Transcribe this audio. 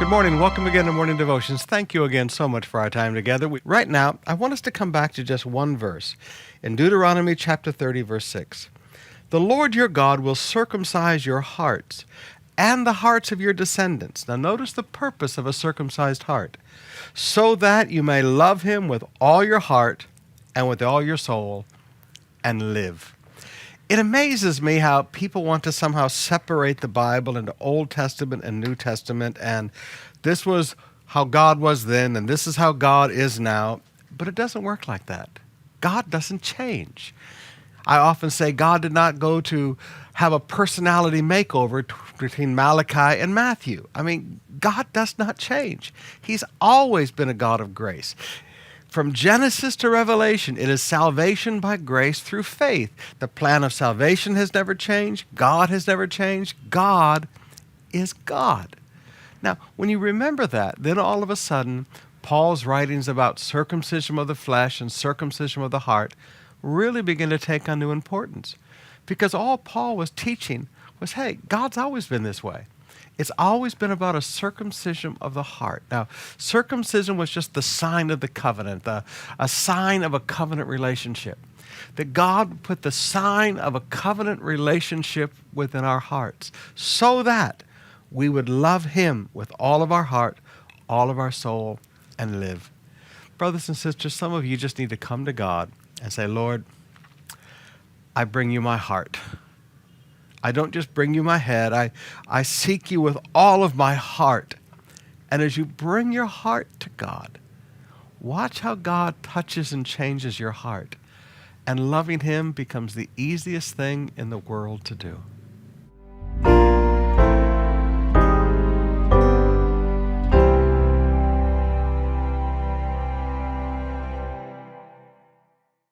Good morning. Welcome again to Morning Devotions. Thank you again so much for our time together. Right now, I want us to come back to just one verse in Deuteronomy chapter 30, verse 6. The Lord your God will circumcise your hearts and the hearts of your descendants. Now notice the purpose of a circumcised heart, so that you may love him with all your heart and with all your soul and live. It amazes me how people want to somehow separate the Bible into Old Testament and New Testament, and this was how God was then, and this is how God is now. But it doesn't work like that. God doesn't change. I often say God did not go to have a personality makeover between Malachi and Matthew. I mean, God does not change. He's always been a God of grace. From Genesis to Revelation, it is salvation by grace through faith. The plan of salvation has never changed. God has never changed. God is God. Now, when you remember that, then all of a sudden, Paul's writings about circumcision of the flesh and circumcision of the heart really begin to take on new importance. Because all Paul was teaching was, hey, God's always been this way. It's always been about a circumcision of the heart. Now, circumcision was just the sign of the covenant, a sign of a covenant relationship. That God put the sign of a covenant relationship within our hearts so that we would love him with all of our heart, all of our soul, and live. Brothers and sisters, some of you just need to come to God and say, Lord, I bring you my heart. I don't just bring you my head. I seek you with all of my heart. And as you bring your heart to God, watch how God touches and changes your heart. And loving him becomes the easiest thing in the world to do.